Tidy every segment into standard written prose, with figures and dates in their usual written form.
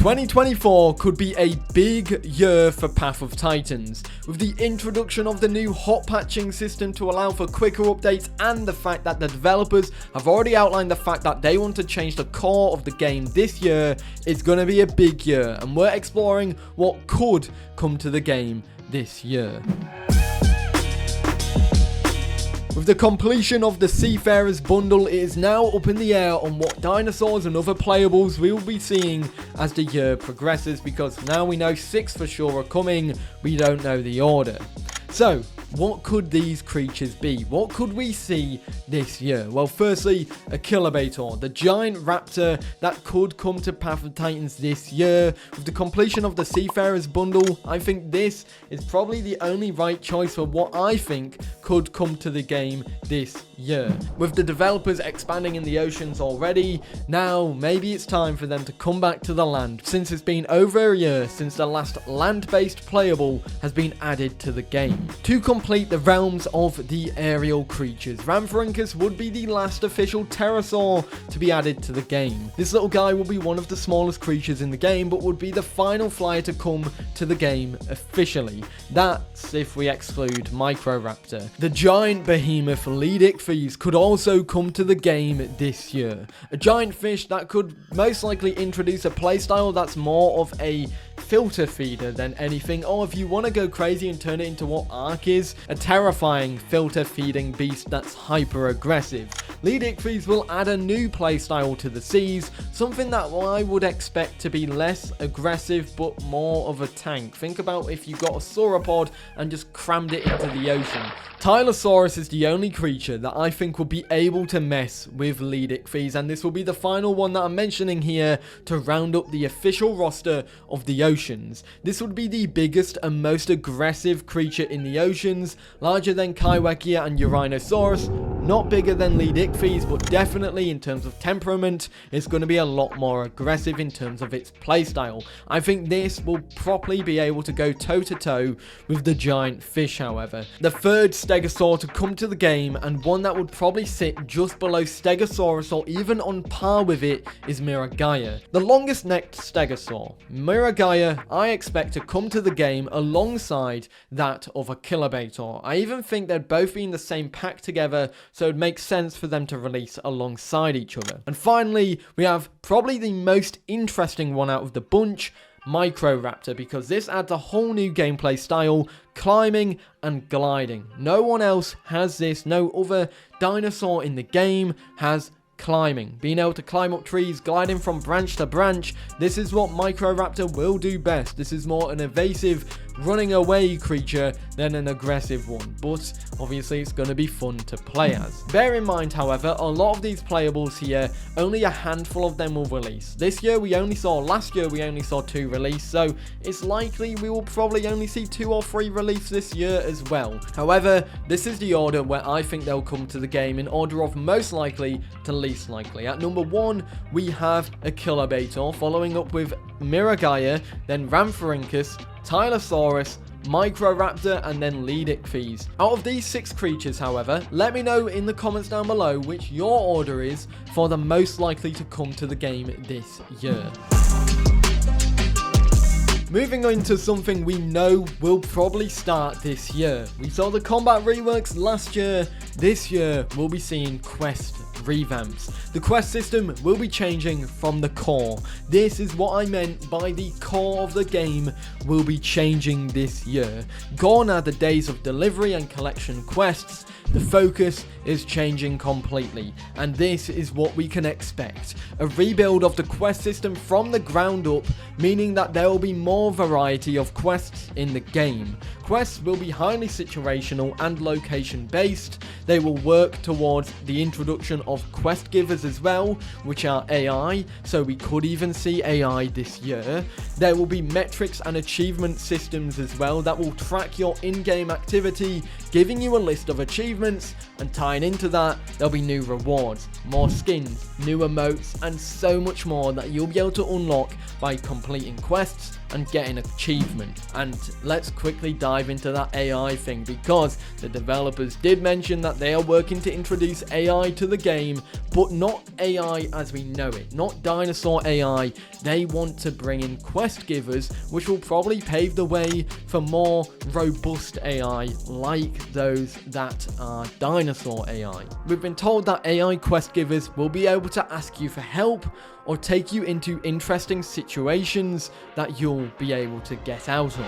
2024 could be a big year for Path of Titans, with the introduction of the new hot patching system to allow for quicker updates, and the fact that the developers have already outlined the fact that they want to change the core of the game this year. It's going to be a big year, and we're exploring what could come to the game this year. With the completion of the Seafarers bundle, it is now up in the air on what dinosaurs and other playables we will be seeing as the year progresses, because now we know 6 for sure are coming, we don't know the order. So, what could these creatures be? What could we see this year? Well, firstly, a Kilobator, the giant raptor that could come to Path of Titans this year. With the completion of the Seafarers bundle, I think this is probably the only right choice for what I think could come to the game this year. With the developers expanding in the oceans already, now maybe it's time for them to come back to the land, since it's been over a year since the last land-based playable has been added to the game. To complete the realms of the aerial creatures, Rhamphorhynchus would be the last official pterosaur to be added to the game. This little guy will be one of the smallest creatures in the game, but would be the final flyer to come to the game officially. That's if we exclude Microraptor. The giant behemoth Leedickfees could also come to the game this year. A giant fish that could most likely introduce a playstyle that's more of a filter feeder than anything, or if you want to go crazy and turn it into what Ark is, a terrifying filter feeding beast that's hyper aggressive. Leedickfees will add a new playstyle to the seas, something that I would expect to be less aggressive but more of a tank. Think about if you got a sauropod and just crammed it into the ocean. Tylosaurus is the only creature that I think will be able to mess with Leedickfees, and this will be the final one that I'm mentioning here to round up the official roster of the oceans. This would be the biggest and most aggressive creature in the oceans, larger than Kaiwekia and Uranosaurus, not bigger than Leedickfees, but definitely in terms of temperament, it's going to be a lot more aggressive in terms of its playstyle. I think this will properly be able to go toe to toe with the giant fish, however. The third Stegosaur to come to the game, and one that would probably sit just below Stegosaurus or even on par with it, is Miragaia. The longest necked Stegosaur. Miragaia, I expect to come to the game alongside that of a Kilobator. I even think they'd both be in the same pack together, so it makes sense for them to release alongside each other. And finally, we have probably the most interesting one out of the bunch, Microraptor, because this adds a whole new gameplay style, climbing and gliding. No one else has this, no other dinosaur in the game has climbing. Being able to climb up trees, gliding from branch to branch, this is what Microraptor will do best. This is more an evasive, running away creature than an aggressive one, but obviously it's going to be fun to play as. Bear in mind, however, a lot of these playables here, only a handful of them will release. Last year we only saw 2 release, so it's likely we will probably only see 2 or 3 release this year as well. However, this is the order where I think they'll come to the game, in order of most likely to least likely. At number 1, we have a Kilobator, following up with Miragaia, then Rhamphorhynchus, Tylosaurus, Microraptor, and then Leedickfees. Out of these 6 creatures, however, let me know in the comments down below which your order is for the most likely to come to the game this year. Moving on to something we know will probably start this year. We saw the combat reworks last year. This year, we'll be seeing quest revamps. The quest system will be changing from the core. This is what I meant by the core of the game will be changing this year. Gone are the days of delivery and collection quests. The focus is changing completely, and this is what we can expect. A rebuild of the quest system from the ground up, meaning that there will be more variety of quests in the game. Quests will be highly situational and location based. They will work towards the introduction of quest givers as well, which are AI, so we could even see AI this year. There will be metrics and achievement systems as well that will track your in-game activity, giving you a list of achievements, and tying into that, there'll be new rewards, more skins, new emotes, and so much more that you'll be able to unlock by completing quests and get an achievement. And let's quickly dive into that AI thing, because the developers did mention that they are working to introduce AI to the game, but not AI as we know it, not dinosaur AI. They want to bring in quest givers, which will probably pave the way for more robust AI like those that are dinosaur AI. We've been told that AI quest givers will be able to ask you for help or take you into interesting situations that you'll be able to get out of.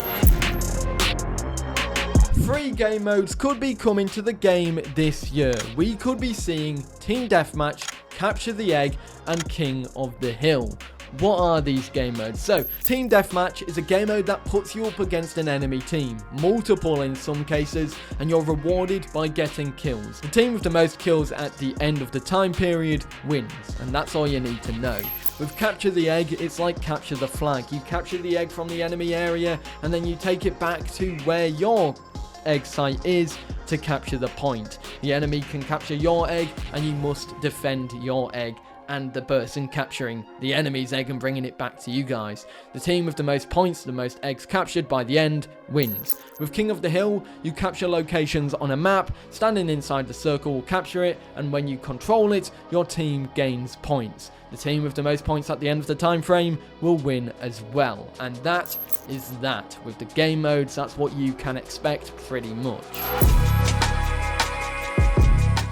3 game modes could be coming to the game this year. We could be seeing Team Deathmatch, Capture the Egg, and King of the Hill. What are these game modes? So, Team Deathmatch is a game mode that puts you up against an enemy team, multiple in some cases, and you're rewarded by getting kills. The team with the most kills at the end of the time period wins, and that's all you need to know. With Capture the Egg, it's like Capture the Flag. You capture the egg from the enemy area, and then you take it back to where your egg site is to capture the point. The enemy can capture your egg, and you must defend your egg and the person capturing the enemy's egg and bringing it back to you guys. The team with the most points, the most eggs captured by the end, wins. With King of the Hill, you capture locations on a map, standing inside the circle will capture it, and when you control it, your team gains points. The team with the most points at the end of the time frame will win as well. And that is that. With the game modes, that's what you can expect pretty much.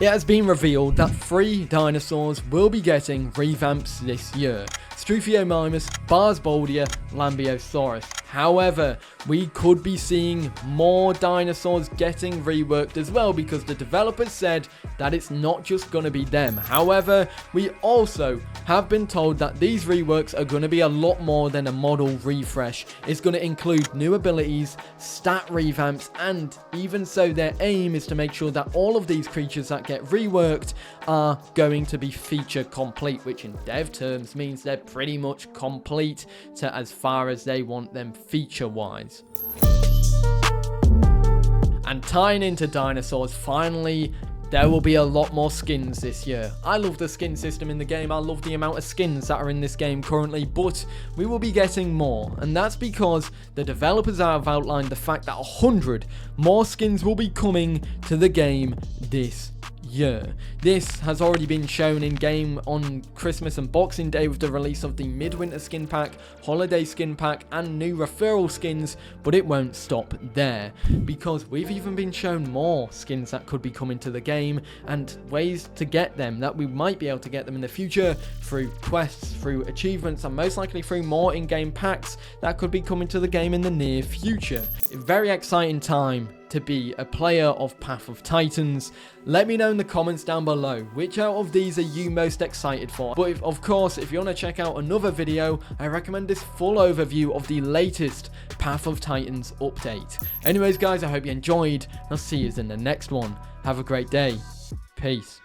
It has been revealed that 3 dinosaurs will be getting revamps this year. Struthiomimus, Barsboldia, Lambeosaurus. However, we could be seeing more dinosaurs getting reworked as well, because the developers said that it's not just going to be them. However, we also have been told that these reworks are going to be a lot more than a model refresh. It's going to include new abilities, stat revamps, and even so their aim is to make sure that all of these creatures that get reworked are going to be feature complete, which in dev terms means they're pretty much complete to as far as they want them feature wise. And tying into dinosaurs, finally, there will be a lot more skins this year. I love the skin system in the game. I love the amount of skins that are in this game currently, but we will be getting more. And that's because the developers have outlined the fact that 100 more skins will be coming to the game this year. This has already been shown in game on Christmas and Boxing Day with the release of the Midwinter skin pack, Holiday skin pack, and new referral skins, but it won't stop there, because we've even been shown more skins that could be coming to the game and ways to get them, that we might be able to get them in the future through quests, through achievements, and most likely through more in-game packs that could be coming to the game in the near future. A very exciting time to be a player of Path of Titans. Let me know in the comments down below which out of these are you most excited for. But of course, if you want to check out another video, I recommend this full overview of the latest Path of Titans update. Anyways guys, I hope you enjoyed. I'll see you in the next one. Have a great day. Peace.